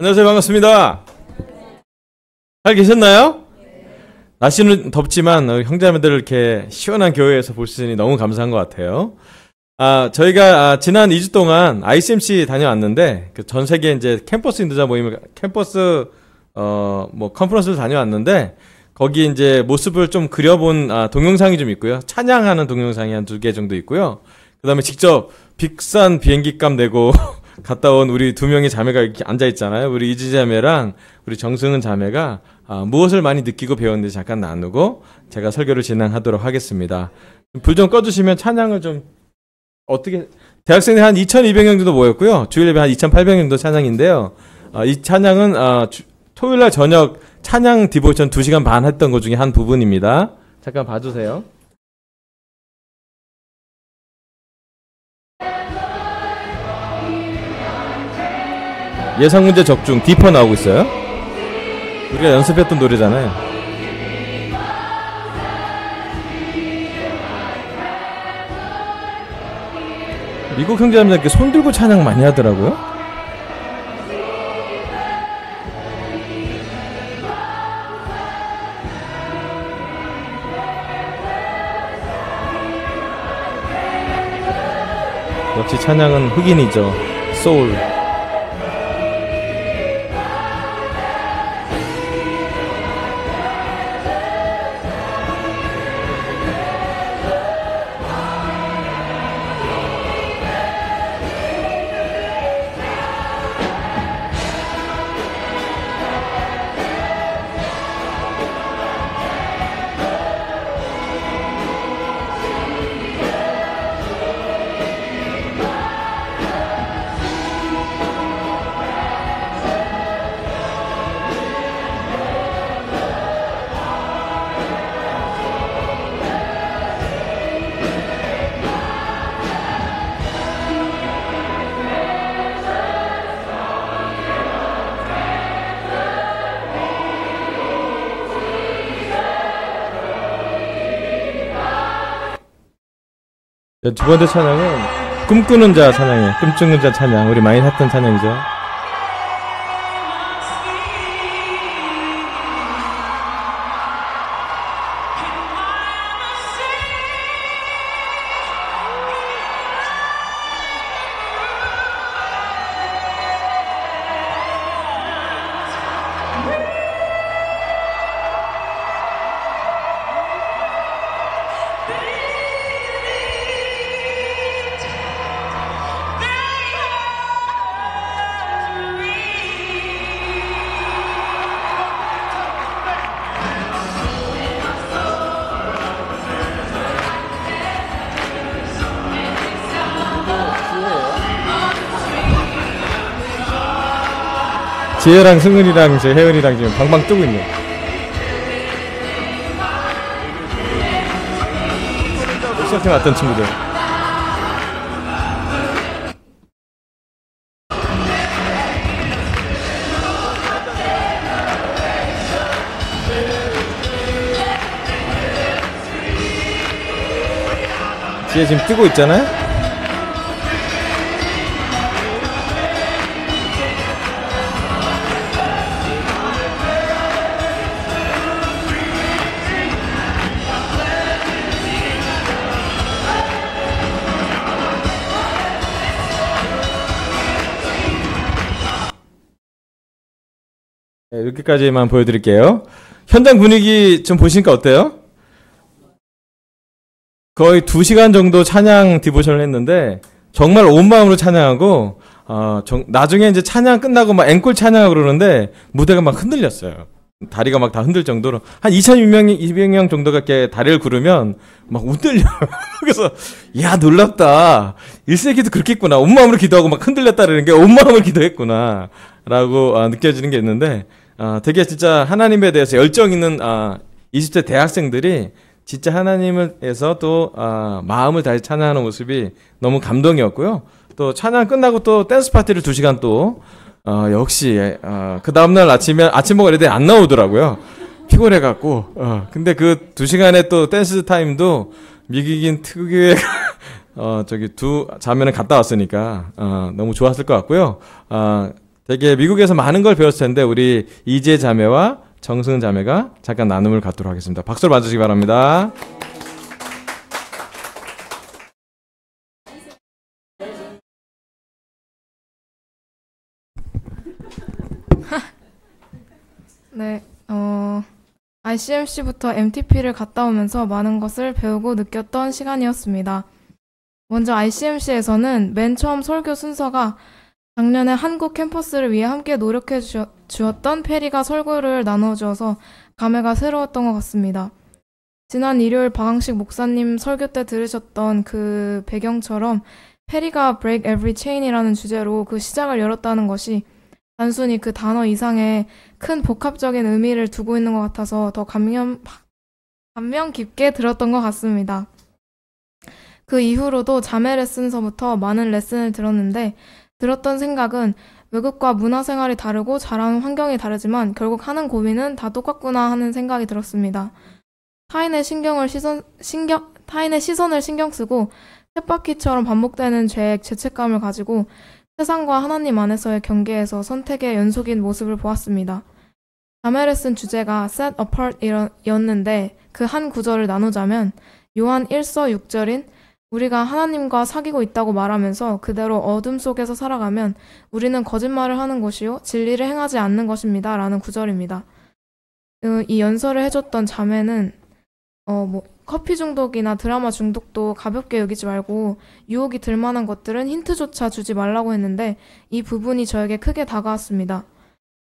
안녕하세요. 반갑습니다. 잘 계셨나요? 날씨는 덥지만 형제자매들을 이렇게 시원한 교회에서 볼 수 있으니 너무 감사한 것 같아요. 저희가 지난 2주 동안 ICMC 다녀왔는데 전 세계 이제 캠퍼스 인도자 모임 캠퍼스 컨퍼런스를 다녀왔는데 거기 이제 모습을 좀 그려본 동영상이 좀 있고요. 찬양하는 동영상이 한 2개 정도 있고요. 그다음에 직접 비싼 비행기 값 내고 갔다 온 우리 2명의 자매가 이렇게 앉아 있잖아요. 우리 이지 자매랑 우리 정승은 자매가 무엇을 많이 느끼고 배웠는지 잠깐 나누고 제가 설교를 진행하도록 하겠습니다. 불 좀 꺼주시면 찬양을 좀 어떻게 대학생들이 한 2,200명 정도 모였고요. 주일 예배 한 2,800명 정도 찬양인데요. 이 찬양은 토요일날 저녁 찬양 디보션 2시간 반 했던 것 중에 한 부분입니다. 잠깐 봐주세요. 예상문제 적중 디퍼 나오고 있어요. 우리가 연습했던 노래잖아요. 미국 형제자매들 이렇게 손 들고 찬양 많이 하더라고요. 역시 찬양은 흑인이죠. 소울. 두 번째 찬양은 꿈꾸는 자 찬양이에요. 꿈꾸는 자 찬양. 우리 많이 했던 찬양이죠. 지혜랑 승은이랑 제 혜은이랑 지금 방방 뜨고 있네. 시작해 왔던 친구들. 지혜 지금 뜨고 있잖아요. 네, 이렇게까지만 보여드릴게요. 현장 분위기 좀 보시니까 어때요? 거의 2시간 정도 찬양 디보션을 했는데 정말 온 마음으로 찬양하고 나중에 이제 찬양 끝나고 막 앵콜 찬양하고 그러는데 무대가 막 흔들렸어요. 다리가 막 다 흔들 정도로 한 2,200명 정도가 이렇게 다리를 구르면 막 흔들려요. 그래서 야 놀랍다. 1세기도 그렇게 했구나. 온 마음으로 기도하고 막 흔들렸다는 게 온 마음으로 기도했구나 라고 느껴지는 게 있는데 되게 진짜 하나님에 대해서 열정 있는 20대 대학생들이 진짜 하나님에서 또 마음을 다해 찬양하는 모습이 너무 감동이었고요. 또 찬양 끝나고 또 댄스 파티를 2시간 또 역시 그 다음날 아침에 아침 먹을 때 안 나오더라고요. 피곤해갖고 근데 그 2시간의 또 댄스 타임도 미국인 특유의 저기 두 자매는 갔다 왔으니까 너무 좋았을 것 같고요. 되게 미국에서 많은 걸 배웠을 텐데 우리 이재 자매와 정승 자매가 잠깐 나눔을 갖도록 하겠습니다. 박수를 맞으시기 바랍니다. 네, ICMC부터 MTP를 갔다 오면서 많은 것을 배우고 느꼈던 시간이었습니다. 먼저 ICMC에서는 맨 처음 설교 순서가 작년에 한국 캠퍼스를 위해 함께 노력해 주었던 페리가 설교를 나누어 주어서 감회가 새로웠던 것 같습니다. 지난 일요일 박항식 목사님 설교 때 들으셨던 그 배경처럼 페리가 Break Every Chain이라는 주제로 그 시작을 열었다는 것이 단순히 그 단어 이상의 큰 복합적인 의미를 두고 있는 것 같아서 더 감명 깊게 들었던 것 같습니다. 그 이후로도 자매 레슨서부터 많은 레슨을 들었는데 들었던 생각은 외국과 문화생활이 다르고 자라는 환경이 다르지만 결국 하는 고민은 다 똑같구나 하는 생각이 들었습니다. 타인의 시선을 신경 쓰고 쳇바퀴처럼 반복되는 죄책감을 가지고 세상과 하나님 안에서의 경계에서 선택의 연속인 모습을 보았습니다. 자매 레슨 주제가 set apart 였는데 그 한 구절을 나누자면 요한 1서 6절인 우리가 하나님과 사귀고 있다고 말하면서 그대로 어둠 속에서 살아가면 우리는 거짓말을 하는 것이요 진리를 행하지 않는 것입니다. 라는 구절입니다. 이 연설을 해줬던 자매는 커피 중독이나 드라마 중독도 가볍게 여기지 말고 유혹이 들 만한 것들은 힌트조차 주지 말라고 했는데 이 부분이 저에게 크게 다가왔습니다.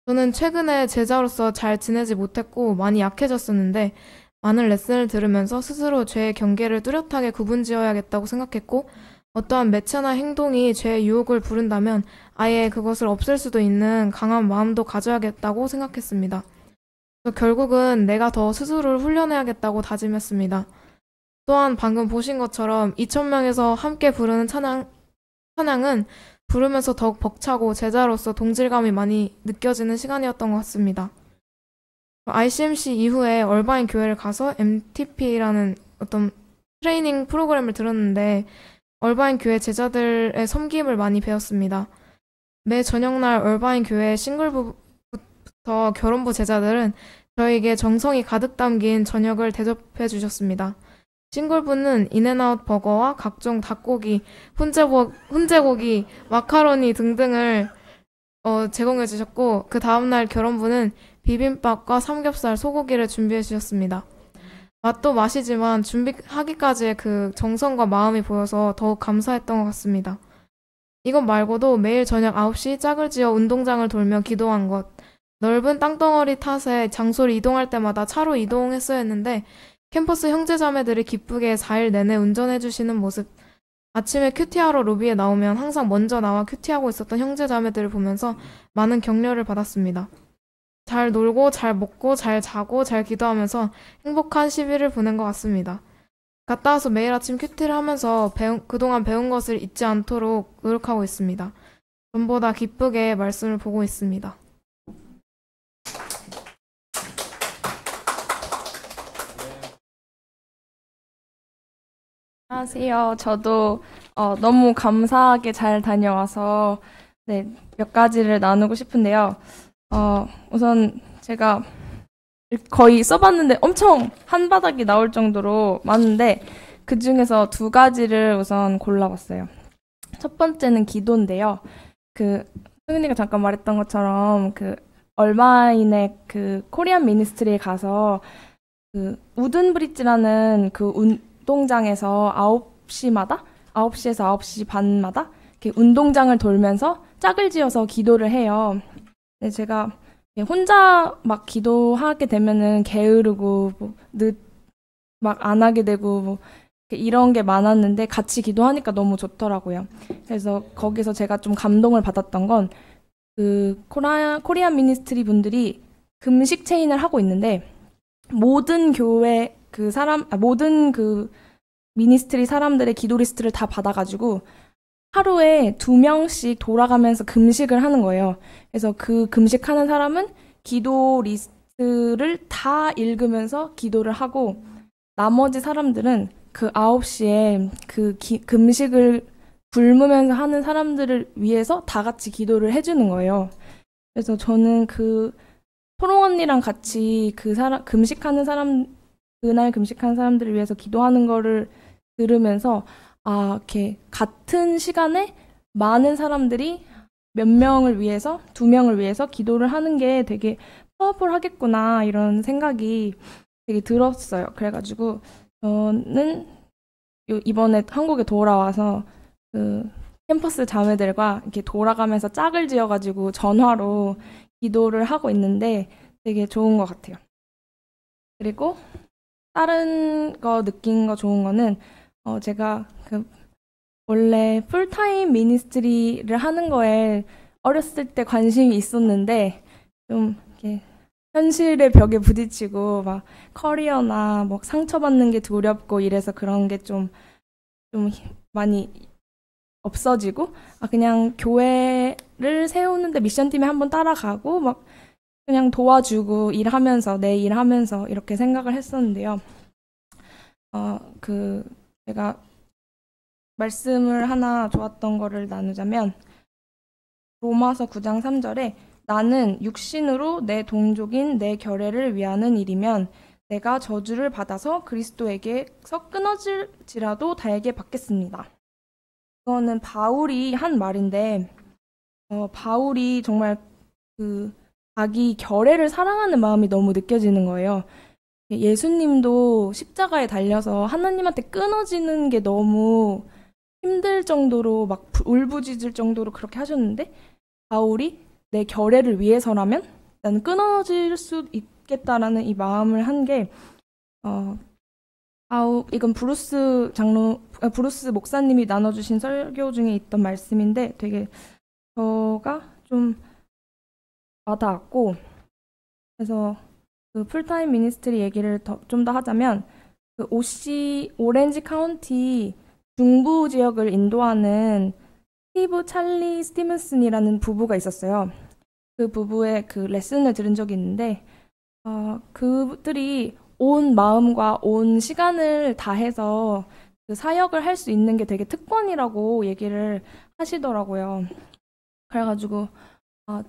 저는 최근에 제자로서 잘 지내지 못했고 많이 약해졌었는데 많은 레슨을 들으면서 스스로 죄의 경계를 뚜렷하게 구분지어야겠다고 생각했고 어떠한 매체나 행동이 죄의 유혹을 부른다면 아예 그것을 없앨 수도 있는 강한 마음도 가져야겠다고 생각했습니다. 결국은 내가 더 스스로를 훈련해야겠다고 다짐했습니다. 또한 방금 보신 것처럼 2,000명에서 함께 부르는 찬양은 부르면서 더욱 벅차고 제자로서 동질감이 많이 느껴지는 시간이었던 것 같습니다. ICMC 이후에 얼바인 교회를 가서 MTP라는 어떤 트레이닝 프로그램을 들었는데 얼바인 교회 제자들의 섬김을 많이 배웠습니다. 매 저녁날 얼바인 교회 싱글부부터 결혼부 제자들은 저에게 정성이 가득 담긴 저녁을 대접해 주셨습니다. 싱글부는 인앤아웃 버거와 각종 닭고기, 훈제고기, 마카로니 등등을 제공해 주셨고 그 다음날 결혼부는 비빔밥과 삼겹살, 소고기를 준비해 주셨습니다. 맛도 맛이지만 준비하기까지의 그 정성과 마음이 보여서 더욱 감사했던 것 같습니다. 이것 말고도 매일 저녁 9시 짝을 지어 운동장을 돌며 기도한 것, 넓은 땅덩어리 탓에 장소를 이동할 때마다 차로 이동했어야 했는데 캠퍼스 형제자매들이 기쁘게 4일 내내 운전해주시는 모습, 아침에 큐티하러 로비에 나오면 항상 먼저 나와 큐티하고 있었던 형제자매들을 보면서 많은 격려를 받았습니다. 잘 놀고 잘 먹고 잘 자고 잘 기도하면서 행복한 10일을 보낸 것 같습니다. 갔다 와서 매일 아침 큐티를 하면서 그동안 배운 것을 잊지 않도록 노력하고 있습니다. 전보다 기쁘게 말씀을 보고 있습니다. 안녕하세요. 저도 너무 감사하게 잘 다녀와서 몇 가지를 나누고 싶은데요. 우선 제가 거의 써봤는데 엄청 한 바닥이 나올 정도로 많은데 그 중에서 두 가지를 우선 골라봤어요. 첫 번째는 기도인데요. 승은이가 잠깐 말했던 것처럼 얼바인의 코리안 미니스트리에 가서 우든 브릿지라는 운동장에서 9시에서 9시 반마다 이렇게 운동장을 돌면서 짝을 지어서 기도를 해요. 제가 혼자 막 기도하게 되면은 게으르고 막 안 하게 되고 이런 게 많았는데 같이 기도하니까 너무 좋더라고요. 그래서 거기서 제가 좀 감동을 받았던 건 코리안 미니스트리 분들이 금식 체인을 하고 있는데 모든 교회 모든 미니스트리 사람들의 기도 리스트를 다 받아가지고 하루에 2명씩 돌아가면서 금식을 하는 거예요. 그래서 그 금식하는 사람은 기도 리스트를 다 읽으면서 기도를 하고 나머지 사람들은 9시에 금식을 굶으면서 하는 사람들을 위해서 다 같이 기도를 해주는 거예요. 그래서 저는 그 토롱 언니랑 같이 그 사람 금식하는 사람 그날 금식하는 사람들을 위해서 기도하는 거를 들으면서 이렇게 같은 시간에 많은 사람들이 몇 명을 위해서, 2명을 위해서 기도를 하는 게 되게 파워풀하겠구나 이런 생각이 되게 들었어요. 그래가지고 저는 이번에 한국에 돌아와서 그 캠퍼스 자매들과 이렇게 돌아가면서 짝을 지어가지고 전화로 기도를 하고 있는데 되게 좋은 것 같아요. 그리고 다른 거 느낀 거 좋은 거는 제가 원래 풀타임 미니스트리를 하는 거에 어렸을 때 관심이 있었는데 좀 이렇게 현실의 벽에 부딪히고 막 커리어나 뭐 상처받는 게 두렵고 이래서 그런 게 좀 많이 없어지고 그냥 교회를 세우는데 미션팀에 한번 따라가고 막 그냥 도와주고 일하면서 내 일하면서 이렇게 생각을 했었는데요. 제가 말씀을 하나 좋았던 거를 나누자면 로마서 9장 3절에 나는 육신으로 내 동족인 내 결례를 위하는 일이면 내가 저주를 받아서 그리스도에게서 끊어질지라도 달게 받겠습니다. 이거는 바울이 한 말인데 바울이 정말 자기 결례를 사랑하는 마음이 너무 느껴지는 거예요. 예수님도 십자가에 달려서 하나님한테 끊어지는 게 너무 힘들 정도로 막 울부짖을 정도로 그렇게 하셨는데 바울이 내 결례를 위해서라면 나는 끊어질 수 있겠다라는 이 마음을 한 게 이건 브루스 목사님이 나눠주신 설교 중에 있던 말씀인데 되게 저가 좀 와닿았고 그래서 그 풀타임 미니스트리 얘기를 좀 더 하자면 그 오렌지 카운티 중부 지역을 인도하는 스티브 찰리 스티븐슨이라는 부부가 있었어요. 그 부부의 그 레슨을 들은 적이 있는데 그들이 온 마음과 온 시간을 다해서 그 사역을 할 수 있는 게 되게 특권이라고 얘기를 하시더라고요. 그래가지고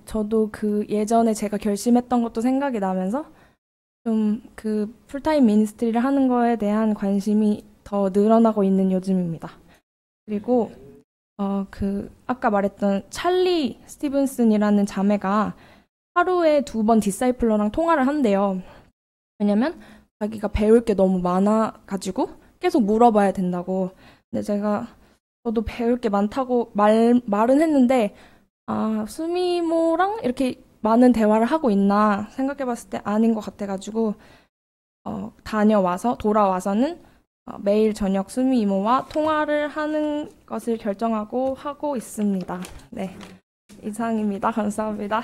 저도 그 예전에 제가 결심했던 것도 생각이 나면서 좀 그 풀타임 미니스트리를 하는 거에 대한 관심이 더 늘어나고 있는 요즘입니다. 그리고 아까 말했던 찰리 스티븐슨이라는 자매가 하루에 2번 디사이플러랑 통화를 한대요. 왜냐면 자기가 배울 게 너무 많아가지고 계속 물어봐야 된다고. 근데 저도 배울 게 많다고 말은 했는데 수미모랑 이렇게 많은 대화를 하고 있나 생각해봤을 때 아닌 것 같아가지고 돌아와서는 매일 저녁 수미 이모와 통화를 하는 것을 결정하고 하고 있습니다. 네, 이상입니다. 감사합니다.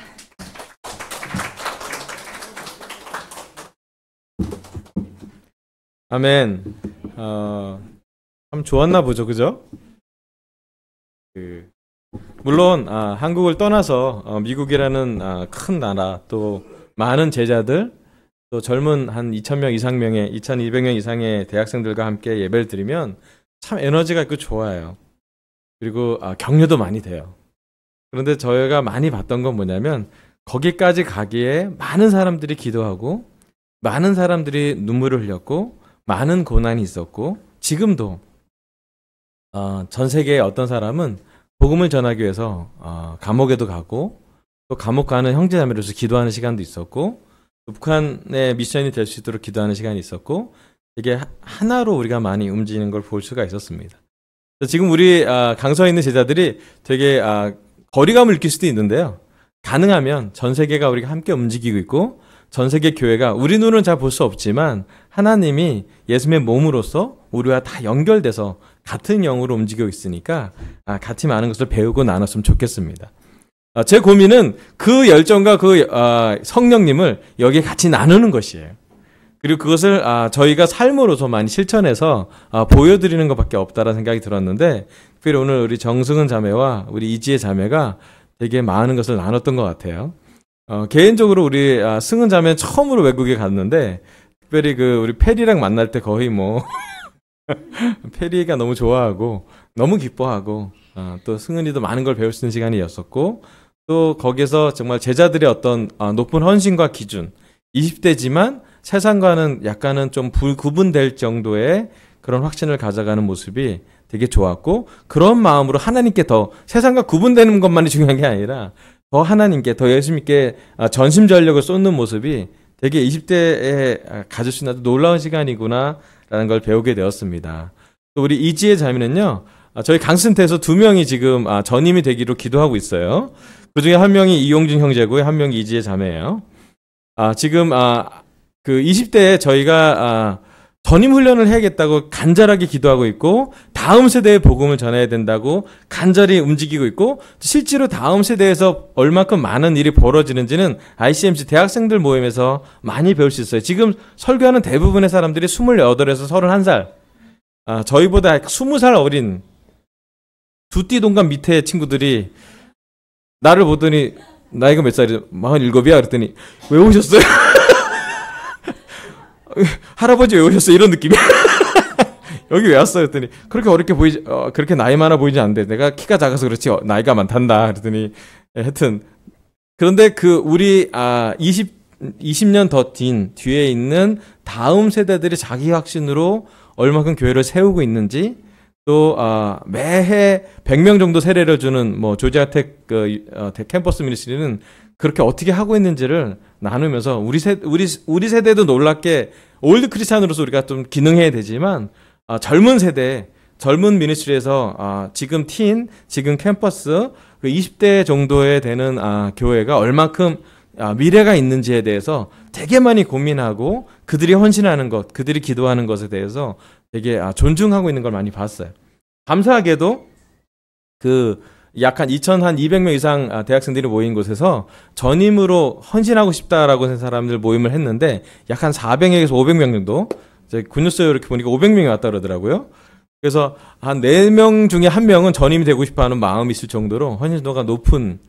아멘. 참 좋았나 보죠, 그죠? 물론 한국을 떠나서 미국이라는 큰 나라 또 많은 제자들 또 젊은 한 2,000명 이상명의 2,200명 이상의 대학생들과 함께 예배를 드리면 참 에너지가 있고 좋아요. 그리고 격려도 많이 돼요. 그런데 저희가 많이 봤던 건 뭐냐면 거기까지 가기에 많은 사람들이 기도하고 많은 사람들이 눈물을 흘렸고 많은 고난이 있었고 지금도 전 세계의 어떤 사람은 복음을 전하기 위해서 감옥에도 가고 또 감옥 가는 형제자매로서 기도하는 시간도 있었고 북한의 미션이 될 수 있도록 기도하는 시간이 있었고 이게 하나로 우리가 많이 움직이는 걸 볼 수가 있었습니다. 지금 우리 강서에 있는 제자들이 되게 거리감을 느낄 수도 있는데요. 가능하면 전 세계가 우리가 함께 움직이고 있고 전 세계 교회가 우리 눈은 잘 볼 수 없지만 하나님이 예수님의 몸으로서 우리와 다 연결돼서 같은 영으로 움직이고 있으니까 같이 많은 것을 배우고 나눴으면 좋겠습니다. 제 고민은 그 열정과 그 성령님을 여기에 같이 나누는 것이에요. 그리고 그것을 저희가 삶으로서 많이 실천해서 보여드리는 것밖에 없다라는 생각이 들었는데 특별히 오늘 우리 정승은 자매와 우리 이지혜 자매가 되게 많은 것을 나눴던 것 같아요. 개인적으로 우리 승은 자매는 처음으로 외국에 갔는데 특별히 우리 페리랑 만날 때 거의 페리가 너무 좋아하고 너무 기뻐하고 또 승은이도 많은 걸 배울 수 있는 시간이었었고 또 거기서 정말 제자들의 어떤 높은 헌신과 기준, 20대지만 세상과는 약간은 좀 구분될 정도의 그런 확신을 가져가는 모습이 되게 좋았고, 그런 마음으로 하나님께 더 세상과 구분되는 것만이 중요한 게 아니라 더 하나님께 더 예수 믿게 전심전력을 쏟는 모습이 되게 20대에 가질 수 있는 놀라운 시간이구나 라는 걸 배우게 되었습니다. 또 우리 이지의 자매는요, 저희 강슨태에서 2명이 지금 전임이 되기로 기도하고 있어요. 그 중에 한 명이 이용준 형제고요, 한 명이 이지의 자매예요. 지금 그 20대에 저희가 전임 훈련을 해야겠다고 간절하게 기도하고 있고, 다음 세대의 복음을 전해야 된다고 간절히 움직이고 있고, 실제로 다음 세대에서 얼마큼 많은 일이 벌어지는지는 ICMC 대학생들 모임에서 많이 배울 수 있어요. 지금 설교하는 대부분의 사람들이 28에서 31살, 저희보다 20살 어린 두띠 동갑 밑에 친구들이 나를 보더니 나이가 몇 살이죠? 47이야? 그랬더니 왜 오셨어요? 할아버지 왜 오셨어요? 이런 느낌이야. 여기 왜 왔어요? 그랬더니 그렇게 어렵게 보이지, 그렇게 나이 많아 보이지 않는데 내가 키가 작아서 그렇지 나이가 많단다. 그랬더니 하여튼 그런데 그 우리 20년 더 뒤에 있는 다음 세대들이 자기 확신으로 얼마큼 교회를 세우고 있는지, 또 매해 100명 정도 세례를 주는 뭐 조지아텍 캠퍼스 미니스트리는 그렇게 어떻게 하고 있는지를 나누면서 우리 세대도 놀랍게 올드 크리스찬으로서 우리가 좀 기능해야 되지만 젊은 세대, 젊은 미니스트리에서 지금 지금 캠퍼스 그 20대 정도에 되는 교회가 얼만큼 미래가 있는지에 대해서 되게 많이 고민하고 그들이 헌신하는 것, 그들이 기도하는 것에 대해서 되게 존중하고 있는 걸 많이 봤어요. 감사하게도 약 한 2,200명 이상 대학생들이 모인 곳에서 전임으로 헌신하고 싶다라고 하는 사람들 모임을 했는데 약 한 400명에서 500명 정도, 굿뉴스 이렇게 보니까 500명이 왔다 그러더라고요. 그래서 한 4명 중에 1명은 전임이 되고 싶어하는 마음이 있을 정도로 헌신도가 높은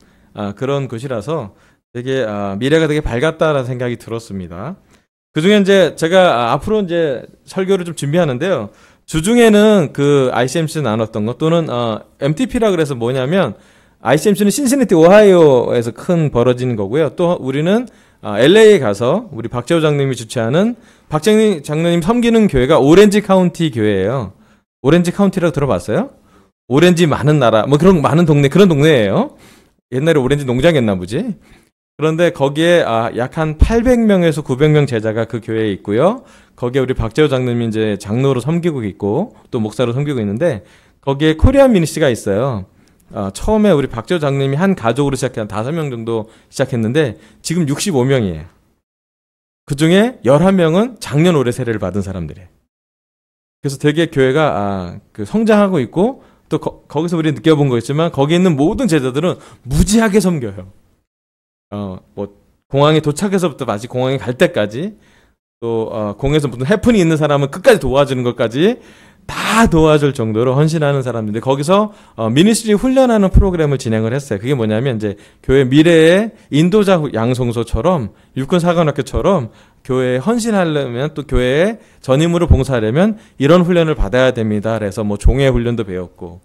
그런 곳이라서 되게 미래가 되게 밝았다라는 생각이 들었습니다. 그 중에 이제 제가 앞으로 이제 설교를 좀 준비하는데요. 주중에는 그 ICMC에서 나눴던 것, 또는 MTP라 그래서 뭐냐면 ICMC는 신시내티 오하이오에서 큰 벌어지는 거고요. 또 우리는 LA에 가서 우리 박재호 장님이 주최하는, 박재호 장님 섬기는 교회가 오렌지 카운티 교회예요. 오렌지 카운티라고 들어봤어요? 오렌지 많은 나라, 뭐 그런 많은 동네, 그런 동네예요. 옛날에 오렌지 농장이었나 보지. 그런데 거기에 약 한 800명에서 900명 제자가 그 교회에 있고요. 거기에 우리 박재호 장님이 이제 장로로 섬기고 있고 또 목사로 섬기고 있는데, 거기에 코리안 미니스트리가 있어요. 처음에 우리 박재호 장님이 한 가족으로 시작해 한 5명 정도 시작했는데 지금 65명이에요. 그 중에 11명은 작년 올해 세례를 받은 사람들이에요. 그래서 되게 교회가 성장하고 있고, 또 거기서 우리 느껴본 거겠지만 거기 있는 모든 제자들은 무지하게 섬겨요. 뭐 공항에 도착해서부터 마치 공항에 갈 때까지, 또 공항에서 무슨 해프닝이 있는 사람은 끝까지 도와주는 것까지 다 도와줄 정도로 헌신하는 사람인데, 거기서 미니스트리 훈련하는 프로그램을 진행을 했어요. 그게 뭐냐면 이제 교회 미래의 인도자 양성소처럼, 육군사관학교처럼 교회에 헌신하려면, 또 교회에 전임으로 봉사하려면 이런 훈련을 받아야 됩니다. 그래서 뭐 종회 훈련도 배웠고,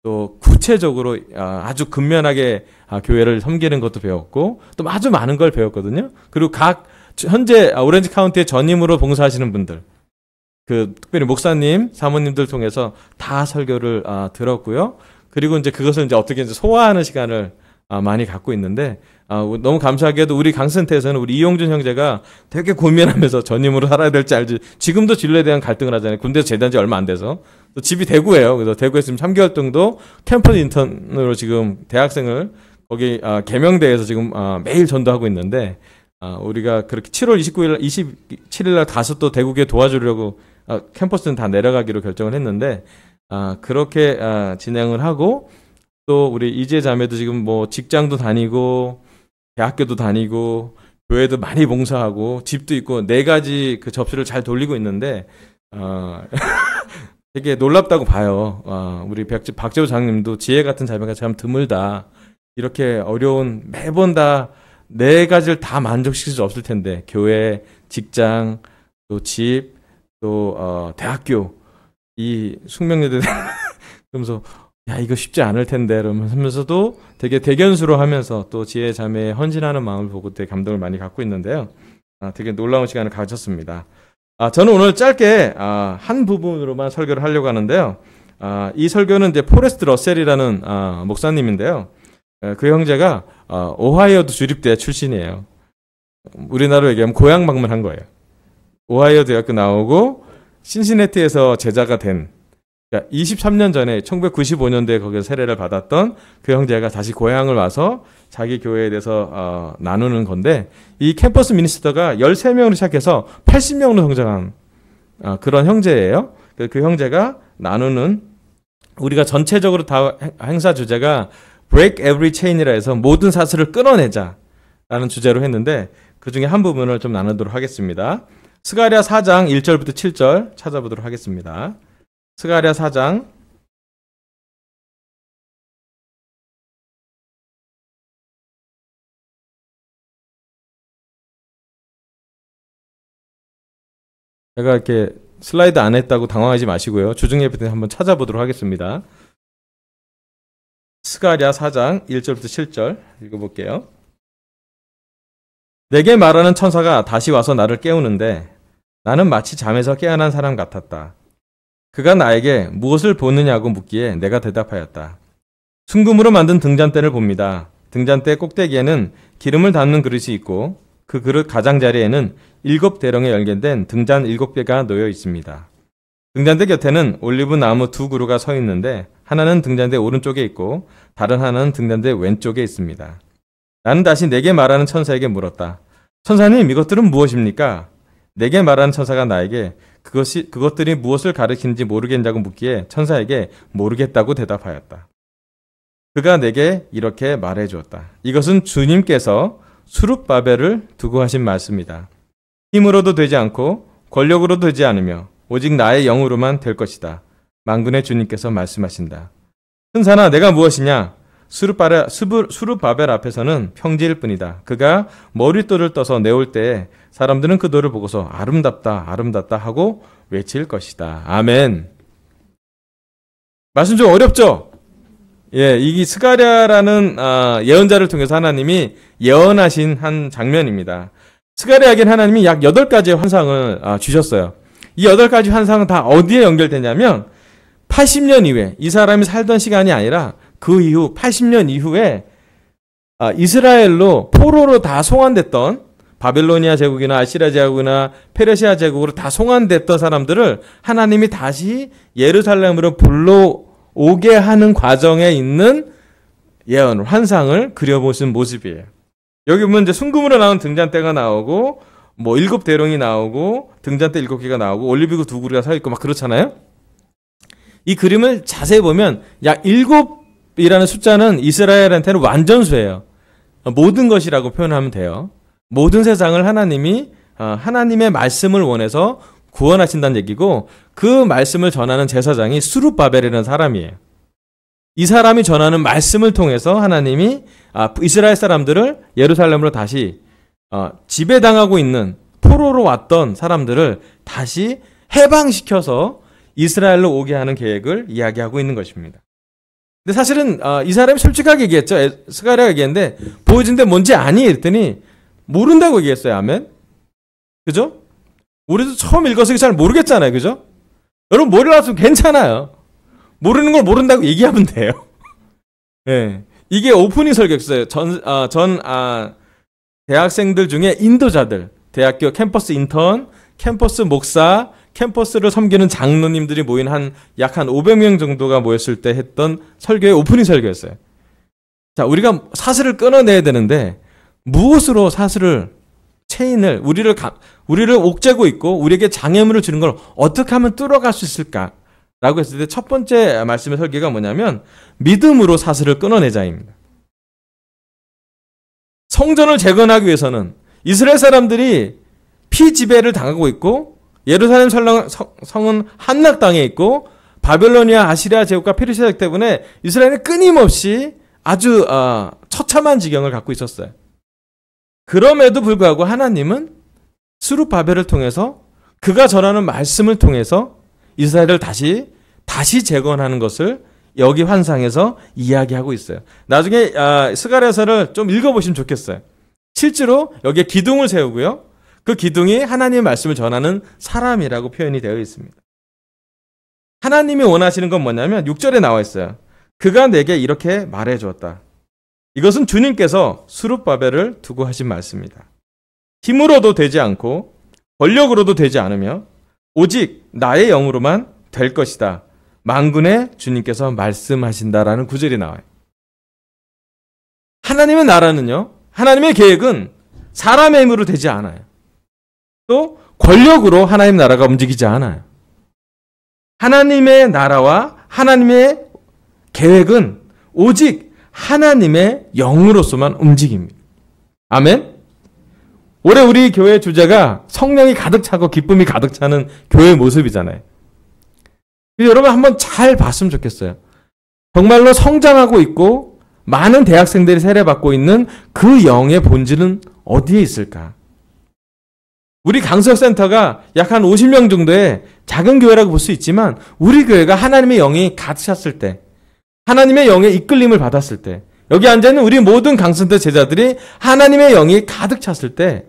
또 구체적으로 아주 근면하게 교회를 섬기는 것도 배웠고, 또 아주 많은 걸 배웠거든요. 그리고 현재 오렌지 카운티에 전임으로 봉사하시는 분들, 특별히 목사님, 사모님들 통해서 다 설교를 들었고요. 그리고 이제 그것을 이제 어떻게 이제 소화하는 시간을 많이 갖고 있는데, 너무 감사하게도 우리 강센터에서는 우리 이용준 형제가 되게 고민하면서 전임으로 살아야 될지 알지, 지금도 진로에 대한 갈등을 하잖아요. 군대에서 제대한 지 얼마 안 돼서. 또 집이 대구예요. 그래서 대구에 지금 3개월 정도 캠퍼스 인턴으로 지금 대학생을 거기 계명대에서 지금 매일 전도하고 있는데, 우리가 그렇게 7월 27일 날 가서 또 대구에 도와주려고 캠퍼스는 다 내려가기로 결정을 했는데, 그렇게 진행을 하고, 또 우리 이재 자매도 지금 뭐 직장도 다니고 대학교도 다니고 교회도 많이 봉사하고 집도 있고 4가지 그 접시를 잘 돌리고 있는데, 되게 놀랍다고 봐요. 우리 박재호 장님도 지혜 같은 자매가 참 드물다. 이렇게 어려운, 매번 다 4가지를 다 만족시킬 수 없을 텐데, 교회, 직장, 또 집, 또 대학교, 이 숙명여대 그러면서 야, 이거 쉽지 않을 텐데 이러면서도 되게 대견수로 하면서 또 지혜 자매의 헌신하는 마음을 보고 되게 감동을 많이 갖고 있는데요. 되게 놀라운 시간을 가졌습니다. 저는 오늘 짧게 한 부분으로만 설교를 하려고 하는데요. 이 설교는 이제 포레스트 러셀이라는 목사님인데요. 그 형제가 오하이오도 주립대 출신이에요. 우리나라로 얘기하면 고향 방문한 거예요. 오하이오 대학교 나오고 신시내티에서 제자가 된 23년 전에 1995년도에 거기서 세례를 받았던 그 형제가 다시 고향을 와서 자기 교회에 대해서 나누는 건데, 이 캠퍼스 미니스터가 13명으로 시작해서 80명으로 성장한 그런 형제예요. 그 형제가 나누는, 우리가 전체적으로 다 행사 주제가 Break Every Chain이라 해서 모든 사슬을 끊어내자 라는 주제로 했는데, 그 중에 한 부분을 좀 나누도록 하겠습니다. 스가랴 4장 1절부터 7절 찾아보도록 하겠습니다. 스가랴 4장 제가 이렇게 슬라이드 안 했다고 당황하지 마시고요. 주중 예배 때 한번 찾아보도록 하겠습니다. 스가랴 4장 1절부터 7절 읽어볼게요. 내게 말하는 천사가 다시 와서 나를 깨우는데 나는 마치 잠에서 깨어난 사람 같았다. 그가 나에게 무엇을 보느냐고 묻기에 내가 대답하였다. 순금으로 만든 등잔대를 봅니다. 등잔대 꼭대기에는 기름을 담는 그릇이 있고 그 그릇 가장자리에는 7대령에 열개된 등잔 7개가 놓여 있습니다. 등잔대 곁에는 올리브 나무 2그루가 서 있는데 하나는 등잔대 오른쪽에 있고 다른 하나는 등잔대 왼쪽에 있습니다. 나는 다시 내게 말하는 천사에게 물었다. 천사님, 이것들은 무엇입니까? 내게 말하는 천사가 나에게 그것들이 무엇을 가리키는지 모르겠냐고 묻기에 천사에게 모르겠다고 대답하였다. 그가 내게 이렇게 말해 주었다. 이것은 주님께서 수룹바벨을 두고 하신 말씀이다. 힘으로도 되지 않고 권력으로도 되지 않으며 오직 나의 영으로만 될 것이다. 만군의 주님께서 말씀하신다. 천사나 내가 무엇이냐? 수룹바벨 앞에서는 평지일 뿐이다. 그가 머릿돌을 떠서 내올 때에 사람들은 그 돌을 보고서 아름답다 아름답다 하고 외칠 것이다. 아멘. 말씀 좀 어렵죠? 예, 이 스가랴라는 예언자를 통해서 하나님이 예언하신 한 장면입니다. 스가랴에겐 하나님이 약 8가지의 환상을 주셨어요. 이 8가지 환상은 다 어디에 연결되냐면 80년 이후에, 이 사람이 살던 시간이 아니라 그 이후 80년 이후에 이스라엘로 포로로 다 송환됐던, 바벨로니아 제국이나 아시리아 제국이나 페르시아 제국으로 다 송환됐던 사람들을 하나님이 다시 예루살렘으로 불러오게 하는 과정에 있는 예언, 환상을 그려보신 모습이에요. 여기 보면 이제 순금으로 나온 등잔대가 나오고 뭐 7대령이 나오고 등잔대 7개가 나오고 올리브유 2그루가 서 있고 막 그렇잖아요. 이 그림을 자세히 보면 약 7이라는 숫자는 이스라엘한테는 완전수예요. 모든 것이라고 표현하면 돼요. 모든 세상을 하나님이 하나님의 말씀을 원해서 구원하신다는 얘기고, 그 말씀을 전하는 제사장이 수룹바벨이라는 사람이에요. 이 사람이 전하는 말씀을 통해서 하나님이 이스라엘 사람들을 예루살렘으로 다시 지배당하고 있는, 포로로 왔던 사람들을 다시 해방시켜서 이스라엘로 오게 하는 계획을 이야기하고 있는 것입니다. 근데 사실은 이 사람이 솔직하게 얘기했죠. 스가랴가 얘기했는데 보여준데 뭔지 아니? 이랬더니 모른다고 얘기했어요. 아멘. 그죠? 우리도 처음 읽어서 잘 모르겠잖아요. 그죠? 여러분 몰라서 괜찮아요. 모르는 걸 모른다고 얘기하면 돼요. 네. 이게 오프닝 설교였어요. 대학생들 중에 인도자들, 대학교 캠퍼스 인턴, 캠퍼스 목사, 캠퍼스를 섬기는 장로님들이 모인 약 한 500명 정도가 모였을 때 했던 설교의 오프닝 설교였어요. 자, 우리가 사슬을 끊어내야 되는데 무엇으로 사슬을, 체인을, 우리를 옥죄고 있고 우리에게 장애물을 주는 걸 어떻게 하면 뚫어갈 수 있을까? 라고 했을 때 첫 번째 말씀의 설계가 뭐냐면 믿음으로 사슬을 끊어내자입니다. 성전을 재건하기 위해서는 이스라엘 사람들이 피지배를 당하고 있고 예루살렘 성은 함락당해 있고 바벨로니아, 아시리아 제국과 페르시아 제국 때문에 이스라엘은 끊임없이 아주 처참한 지경을 갖고 있었어요. 그럼에도 불구하고 하나님은 스룹바벨을 통해서 그가 전하는 말씀을 통해서 이스라엘을 다시 재건하는 것을 여기 환상에서 이야기하고 있어요. 나중에 스가랴서를 좀 읽어보시면 좋겠어요. 실제로 여기에 기둥을 세우고요. 그 기둥이 하나님의 말씀을 전하는 사람이라고 표현이 되어 있습니다. 하나님이 원하시는 건 뭐냐면 6절에 나와 있어요. 그가 내게 이렇게 말해 주었다. 이것은 주님께서 스룹바벨을 두고 하신 말씀이다. 힘으로도 되지 않고 권력으로도 되지 않으며 오직 나의 영으로만 될 것이다. 만군의 주님께서 말씀하신다라는 구절이 나와요. 하나님의 나라는요, 하나님의 계획은 사람의 힘으로 되지 않아요. 또 권력으로 하나님 나라가 움직이지 않아요. 하나님의 나라와 하나님의 계획은 오직 하나님의 영으로서만 움직입니다. 아멘? 올해 우리 교회 주제가 성령이 가득 차고 기쁨이 가득 차는 교회의 모습이잖아요. 여러분 한번 잘 봤으면 좋겠어요. 정말로 성장하고 있고 많은 대학생들이 세례받고 있는 그 영의 본질은 어디에 있을까? 우리 강석센터가 약 한 50명 정도의 작은 교회라고 볼 수 있지만 우리 교회가 하나님의 영이 가득 찼을 때, 하나님의 영의 이끌림을 받았을 때, 여기 앉아있는 우리 모든 강석센터 제자들이 하나님의 영이 가득 찼을 때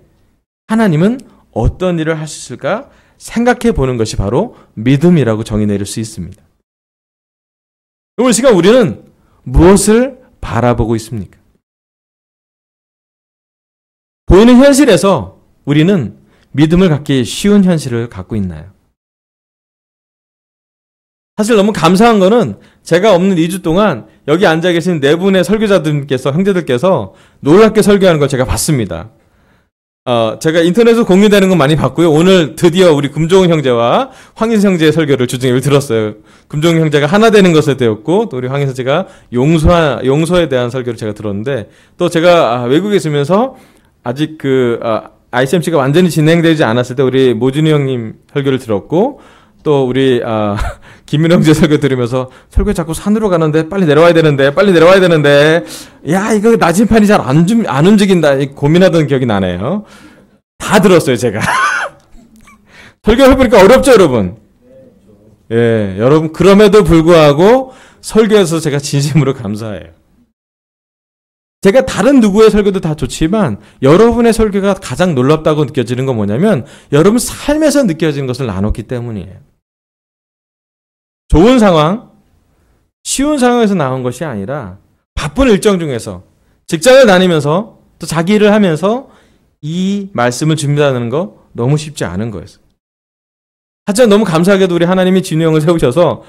하나님은 어떤 일을 하셨을까 생각해 보는 것이 바로 믿음이라고 정의 내릴 수 있습니다. 오늘 시간 우리는 무엇을 바라보고 있습니까? 보이는 현실에서 우리는 믿음을 갖기 쉬운 현실을 갖고 있나요? 사실 너무 감사한 거는 제가 없는 2주 동안 여기 앉아 계신 네 분의 설교자들께서, 형제들께서 놀랍게 설교하는 걸 제가 봤습니다. 제가 인터넷으로 공유되는 건 많이 봤고요. 오늘 드디어 우리 금종훈 형제와 황인수 형제의 설교를 주중에 들었어요. 금종훈 형제가 하나 되는 것에 대었고, 또 우리 황인수 제가 용서에 대한 설교를 제가 들었는데, 또 제가 외국에 있으면서 아직 ICMC가 완전히 진행되지 않았을 때 우리 모준이 형님 설교를 들었고, 또 우리 김민호 형제 설교 들으면서 설교 자꾸 산으로 가는데 빨리 내려와야 되는데 야 이거 나침판이 잘 안 움직인다 고민하던 기억이 나네요. 다 들었어요 제가. 설교해보니까 어렵죠 여러분? 예, 여러분 그럼에도 불구하고 설교해서 제가 진심으로 감사해요. 제가 다른 누구의 설교도 다 좋지만 여러분의 설교가 가장 놀랍다고 느껴지는 건 뭐냐면 여러분 삶에서 느껴지는 것을 나눴기 때문이에요. 좋은 상황, 쉬운 상황에서 나온 것이 아니라 바쁜 일정 중에서 직장을 다니면서 또 자기 일을 하면서 이 말씀을 준비하는 거 너무 쉽지 않은 거였어요. 하지만 너무 감사하게도 우리 하나님이 진우 형을 세우셔서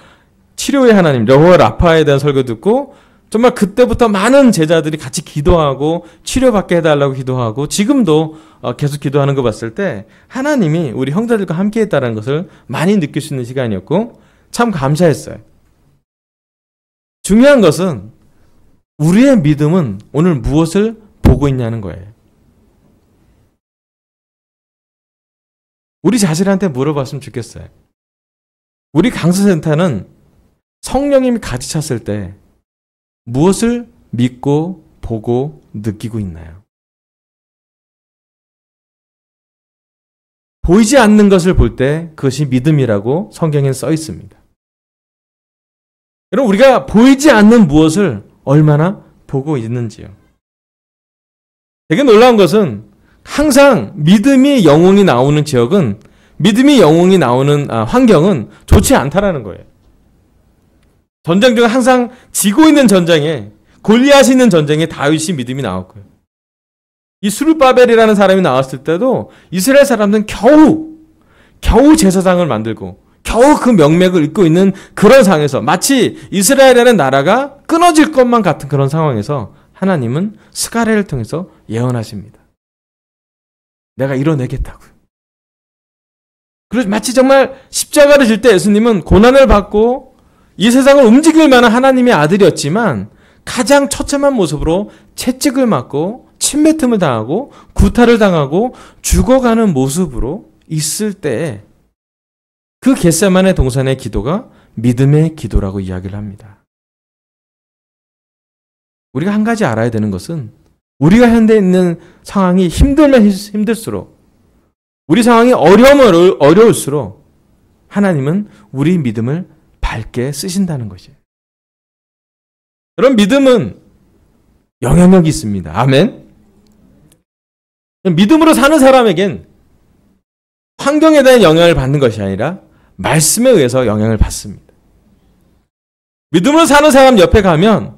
치료의 하나님, 여호와 라파에 대한 설교 듣고 정말 그때부터 많은 제자들이 같이 기도하고 치료받게 해달라고 기도하고 지금도 계속 기도하는 거 봤을 때 하나님이 우리 형제들과 함께 했다는 것을 많이 느낄 수 있는 시간이었고 참 감사했어요. 중요한 것은 우리의 믿음은 오늘 무엇을 보고 있냐는 거예요. 우리 자신한테 물어봤으면 좋겠어요. 우리 강서센터는 성령님이 가득 찼을 때 무엇을 믿고 보고 느끼고 있나요? 보이지 않는 것을 볼 때 그것이 믿음이라고 성경에는 써 있습니다. 여러분 우리가 보이지 않는 무엇을 얼마나 보고 있는지요. 되게 놀라운 것은 항상 믿음이 영웅이 나오는 지역은 믿음이 영웅이 나오는 환경은 좋지 않다라는 거예요. 전쟁 중에 항상 지고 있는 전쟁에 골리앗이 있는 전쟁에 다윗이 믿음이 나왔고요. 이 스룹바벨이라는 사람이 나왔을 때도 이스라엘 사람들은 겨우 제사장을 만들고 겨우 그 명맥을 잇고 있는 그런 상황에서 마치 이스라엘이라는 나라가 끊어질 것만 같은 그런 상황에서 하나님은 스가랴를 통해서 예언하십니다. 내가 이뤄내겠다고요. 그래서 마치 정말 십자가를 질 때 예수님은 고난을 받고 이 세상을 움직일 만한 하나님의 아들이었지만 가장 처참한 모습으로 채찍을 맞고 침뱉음을 당하고 구타를 당하고 죽어가는 모습으로 있을 때 그 겟세마네 동산의 기도가 믿음의 기도라고 이야기를 합니다. 우리가 한 가지 알아야 되는 것은 우리가 현재 있는 상황이 힘들면 힘들수록 우리 상황이 어려우면 어려울수록 하나님은 우리 믿음을 밝게 쓰신다는 것이에요. 그런 믿음은 영향력이 있습니다. 아멘. 믿음으로 사는 사람에겐 환경에 대한 영향을 받는 것이 아니라 말씀에 의해서 영향을 받습니다. 믿음으로 사는 사람 옆에 가면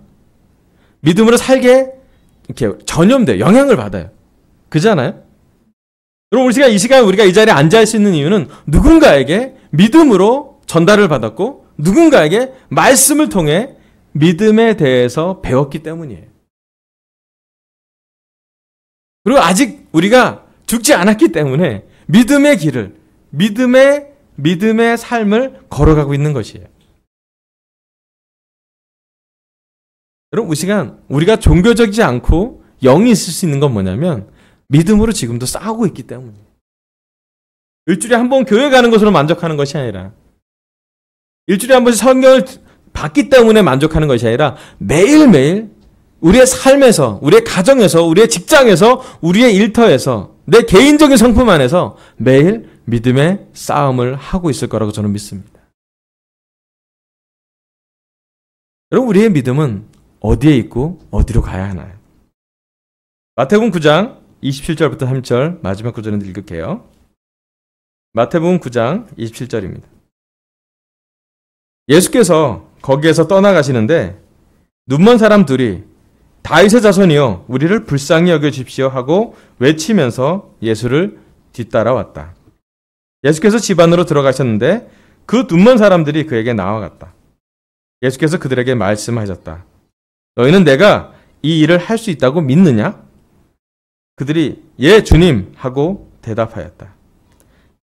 믿음으로 살게 이렇게 전염돼요. 영향을 받아요. 그잖아요? 여러분, 우리가 이 시간에 우리가 이 자리에 앉아 수 있는 이유는 누군가에게 믿음으로 전달을 받았고 누군가에게 말씀을 통해 믿음에 대해서 배웠기 때문이에요. 그리고 아직 우리가 죽지 않았기 때문에 믿음의 길을, 믿음의 삶을 걸어가고 있는 것이에요. 여러분, 이 시간 우리가 종교적이지 않고 영이 있을 수 있는 건 뭐냐면 믿음으로 지금도 싸우고 있기 때문이에요. 일주일에 한 번 교회 가는 것으로 만족하는 것이 아니라 일주일에 한 번씩 성경을 받기 때문에 만족하는 것이 아니라 매일매일 우리의 삶에서, 우리의 가정에서, 우리의 직장에서, 우리의 일터에서, 내 개인적인 성품 안에서 매일 믿음의 싸움을 하고 있을 거라고 저는 믿습니다. 여러분, 우리의 믿음은 어디에 있고 어디로 가야 하나요? 마태복음 9장 27절부터 3절 마지막 구절을 읽을게요. 마태복음 9장 27절입니다. 예수께서 거기에서 떠나가시는데 눈먼 사람 둘이 다윗의 자손이여 우리를 불쌍히 여겨주십시오 하고 외치면서 예수를 뒤따라왔다. 예수께서 집 안으로 들어가셨는데 그 눈먼 사람들이 그에게 나와갔다. 예수께서 그들에게 말씀하셨다. 너희는 내가 이 일을 할 수 있다고 믿느냐? 그들이 예 주님 하고 대답하였다.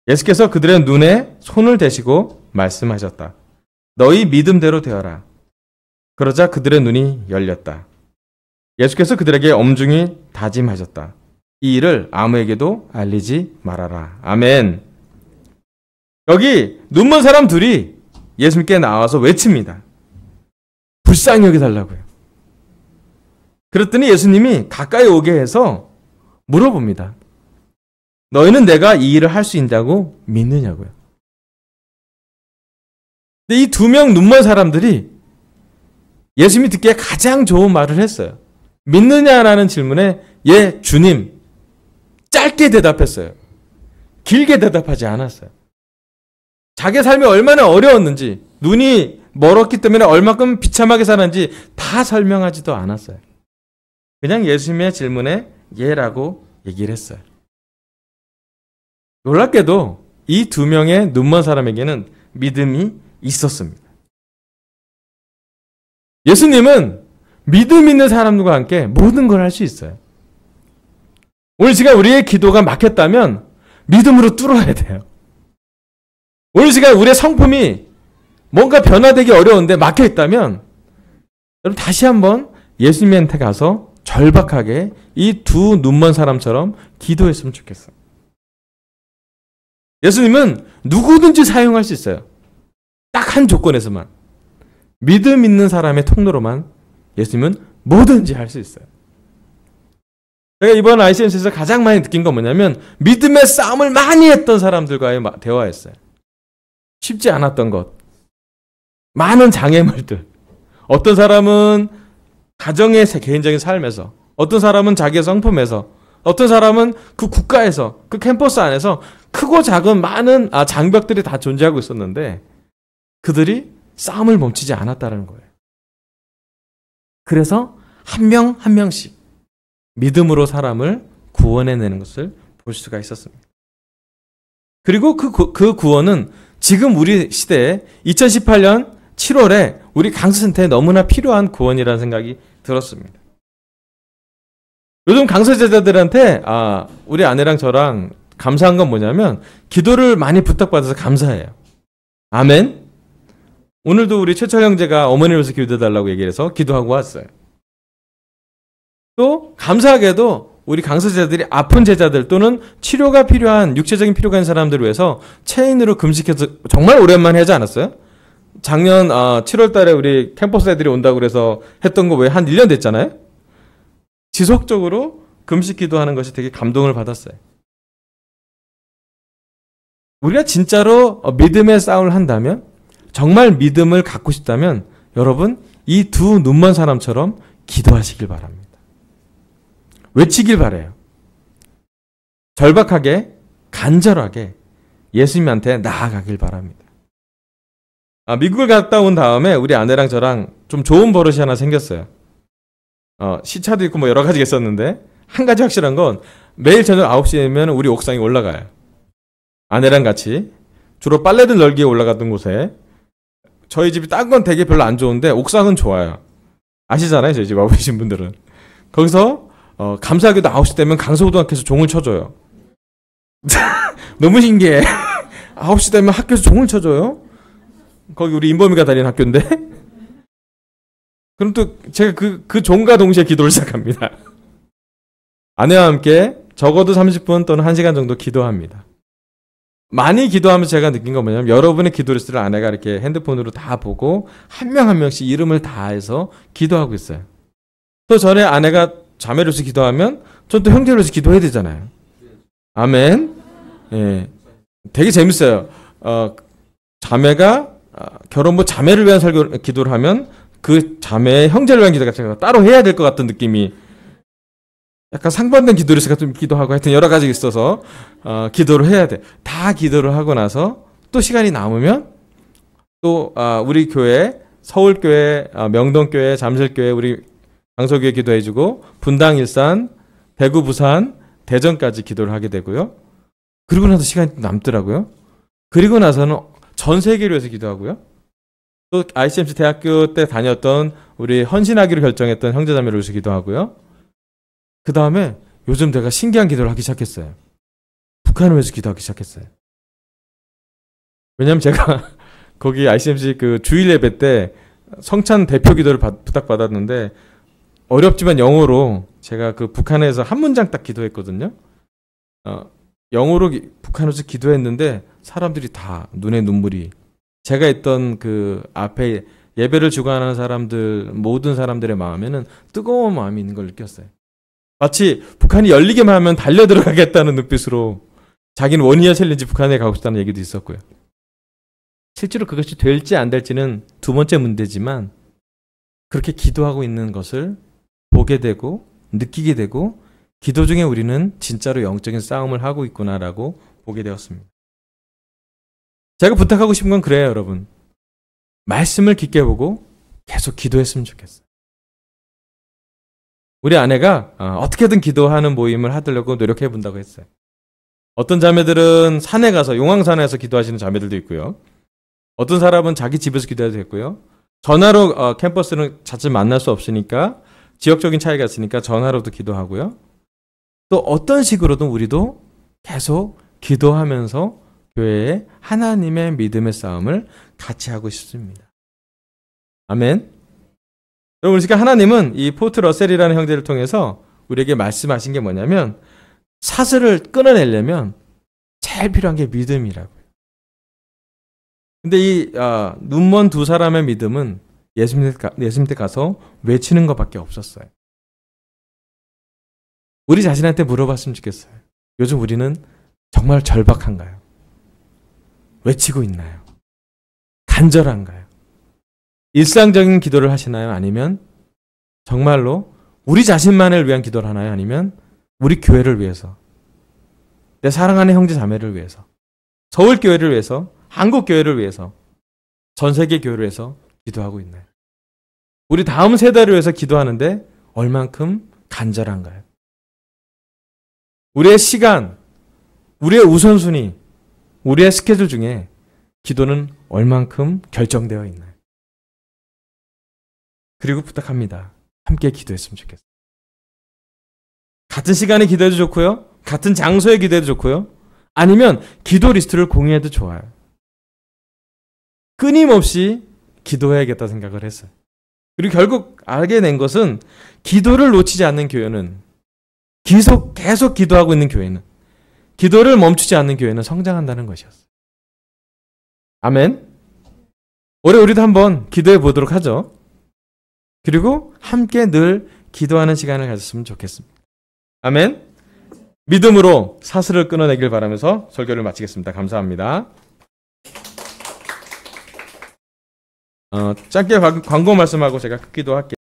예수께서 그들의 눈에 손을 대시고 말씀하셨다. 너희 믿음대로 되어라. 그러자 그들의 눈이 열렸다. 예수께서 그들에게 엄중히 다짐하셨다. 이 일을 아무에게도 알리지 말아라. 아멘. 여기 눈먼 사람 둘이 예수님께 나와서 외칩니다. 불쌍히 여겨달라고요. 그랬더니 예수님이 가까이 오게 해서 물어봅니다. 너희는 내가 이 일을 할 수 있다고 믿느냐고요. 근데 이 두 명 눈먼 사람들이 예수님이 듣기에 가장 좋은 말을 했어요. 믿느냐라는 질문에 예, 주님. 짧게 대답했어요. 길게 대답하지 않았어요. 자기 삶이 얼마나 어려웠는지, 눈이 멀었기 때문에 얼마큼 비참하게 살았는지 다 설명하지도 않았어요. 그냥 예수님의 질문에 예라고 얘기를 했어요. 놀랍게도 이 두 명의 눈먼 사람에게는 믿음이 있었습니다. 예수님은 믿음 있는 사람들과 함께 모든 걸 할 수 있어요. 오늘 시간 우리의 기도가 막혔다면 믿음으로 뚫어야 돼요. 오늘 시간 우리의 성품이 뭔가 변화되기 어려운데 막혀있다면 여러분 다시 한번 예수님한테 가서 절박하게 이 두 눈먼 사람처럼 기도했으면 좋겠어요. 예수님은 누구든지 사용할 수 있어요. 딱 한 조건에서만. 믿음 있는 사람의 통로로만 예수님은 뭐든지 할 수 있어요. 제가 이번 ICMC에서 가장 많이 느낀 건 뭐냐면 믿음의 싸움을 많이 했던 사람들과의 대화였어요. 쉽지 않았던 것. 많은 장애물들. 어떤 사람은 가정의 개인적인 삶에서, 어떤 사람은 자기의 성품에서, 어떤 사람은 그 국가에서, 그 캠퍼스 안에서 크고 작은 많은 장벽들이 다 존재하고 있었는데 그들이 싸움을 멈추지 않았다는 거예요. 그래서 한 명 한 명씩 믿음으로 사람을 구원해내는 것을 볼 수가 있었습니다. 그리고 그 구원은 지금 우리 시대에 2018년 7월에 우리 강서센터에 너무나 필요한 구원이라는 생각이 들었습니다. 요즘 강서제자들한테 우리 아내랑 저랑 감사한 건 뭐냐면 기도를 많이 부탁받아서 감사해요. 아멘. 오늘도 우리 최철 형제가 어머니를 위해서 기도해달라고 얘기해서 기도하고 왔어요. 또 감사하게도 우리 강서제자들이 아픈 제자들 또는 치료가 필요한 육체적인 필요가 있는 사람들을 위해서 체인으로 금식해서 정말 오랜만에 하지 않았어요? 작년 7월 달에 우리 캠퍼스 애들이 온다고 그래서 했던 거 왜 한 1년 됐잖아요? 지속적으로 금식 기도하는 것이 되게 감동을 받았어요. 우리가 진짜로 믿음의 싸움을 한다면, 정말 믿음을 갖고 싶다면 여러분 이 두 눈먼 사람처럼 기도하시길 바랍니다. 외치길 바래요. 절박하게, 간절하게 예수님한테 나아가길 바랍니다. 미국을 갔다 온 다음에 우리 아내랑 저랑 좀 좋은 버릇이 하나 생겼어요. 시차도 있고 뭐 여러 가지가 있었는데 한 가지 확실한 건 매일 저녁 9시면 우리 옥상에 올라가요. 아내랑 같이 주로 빨래들 널기에 올라갔던 곳에 저희 집이 딴 건 되게 별로 안 좋은데 옥상은 좋아요. 아시잖아요, 저희 집 와보신 분들은. 거기서 감사하게도 9시 되면 강서고등학교에서 종을 쳐줘요. 너무 신기해. 9시 되면 학교에서 종을 쳐줘요? 거기 우리 인범이가 다니는 학교인데? 그럼 또 제가 그 종과 동시에 기도를 시작합니다. 아내와 함께 적어도 30분 또는 1시간 정도 기도합니다. 많이 기도하면서 제가 느낀 건 뭐냐면 여러분의 기도 리스트를 아내가 이렇게 핸드폰으로 다 보고 한 명 한 명씩 이름을 다 해서 기도하고 있어요. 또 전에 아내가 자매로서 기도하면 전 또 형제로서 기도해야 되잖아요. 아멘. 예. 되게 재밌어요. 자매가 결혼부 자매를 위한 기도를 하면 그 자매의 형제를 위한 기도가 따로 해야 될 것 같은 느낌이 약간 상반된 기도 리스트 같은 기도하고 하여튼 여러 가지 있어서 기도를 해야 돼. 다 기도를 하고 나서 또 시간이 남으면 또 우리 교회 서울교회, 명동교회, 잠실교회 우리 강서교회 기도해주고 분당, 일산, 대구, 부산, 대전까지 기도를 하게 되고요. 그리고 나서 시간이 남더라고요. 그리고 나서는 전 세계를 위해서 기도하고요. 또 ICMC 대학교 때 다녔던 우리 헌신하기로 결정했던 형제자매를 위해서 기도하고요. 그 다음에 요즘 내가 신기한 기도를 하기 시작했어요. 북한을 위해서 기도하기 시작했어요. 왜냐면 제가 거기 ICMC 그 주일 예배 때 성찬 대표 기도를 부탁받았는데 어렵지만 영어로 제가 그 북한에서 한 문장 딱 기도했거든요. 영어로 북한에서 기도했는데 사람들이 다 눈에 눈물이 제가 있던 그 앞에 예배를 주관하는 사람들 모든 사람들의 마음에는 뜨거운 마음이 있는 걸 느꼈어요. 마치 북한이 열리게만 하면 달려 들어가겠다는 눈빛으로 자기는 원이어 챌린지 북한에 가고 싶다는 얘기도 있었고요. 실제로 그것이 될지 안 될지는 두 번째 문제지만 그렇게 기도하고 있는 것을 보게 되고 느끼게 되고 기도 중에 우리는 진짜로 영적인 싸움을 하고 있구나라고 보게 되었습니다. 제가 부탁하고 싶은 건 그래요, 여러분. 말씀을 깊게 보고 계속 기도했으면 좋겠어요. 우리 아내가 어떻게든 기도하는 모임을 하려고 노력해 본다고 했어요. 어떤 자매들은 산에 가서 용왕산에서 기도하시는 자매들도 있고요. 어떤 사람은 자기 집에서 기도해도 됐고요. 전화로 캠퍼스는 자주 만날 수 없으니까 지역적인 차이가 있으니까 전화로도 기도하고요. 또 어떤 식으로든 우리도 계속 기도하면서 교회에 하나님의 믿음의 싸움을 같이 하고 싶습니다. 아멘. 여러분, 그러니까 하나님은 이 포트 러셀이라는 형제를 통해서 우리에게 말씀하신 게 뭐냐면 사슬을 끊어내려면 제일 필요한 게 믿음이라고요. 근데 이 눈먼 두 사람의 믿음은 예수님한테 가서 외치는 것밖에 없었어요. 우리 자신한테 물어봤으면 좋겠어요. 요즘 우리는 정말 절박한가요? 외치고 있나요? 간절한가요? 일상적인 기도를 하시나요? 아니면 정말로 우리 자신만을 위한 기도를 하나요? 아니면 우리 교회를 위해서, 내 사랑하는 형제 자매를 위해서, 서울교회를 위해서, 한국교회를 위해서, 전세계 교회를 위해서 기도하고 있나요? 우리 다음 세대를 위해서 기도하는데 얼만큼 간절한가요? 우리의 시간, 우리의 우선순위, 우리의 스케줄 중에 기도는 얼만큼 결정되어 있나요? 그리고 부탁합니다. 함께 기도했으면 좋겠어요. 같은 시간에 기도해도 좋고요. 같은 장소에 기도해도 좋고요. 아니면 기도 리스트를 공유해도 좋아요. 끊임없이 기도해야겠다 생각을 했어요. 그리고 결국 알게 된 것은 기도를 놓치지 않는 교회는 계속 기도하고 있는 교회는 기도를 멈추지 않는 교회는 성장한다는 것이었어요. 아멘. 올해 우리도 한번 기도해 보도록 하죠. 그리고 함께 늘 기도하는 시간을 가졌으면 좋겠습니다. 아멘. 믿음으로 사슬을 끊어내길 바라면서 설교를 마치겠습니다. 감사합니다. 짧게 광고 말씀하고 제가 끊기도 할게요.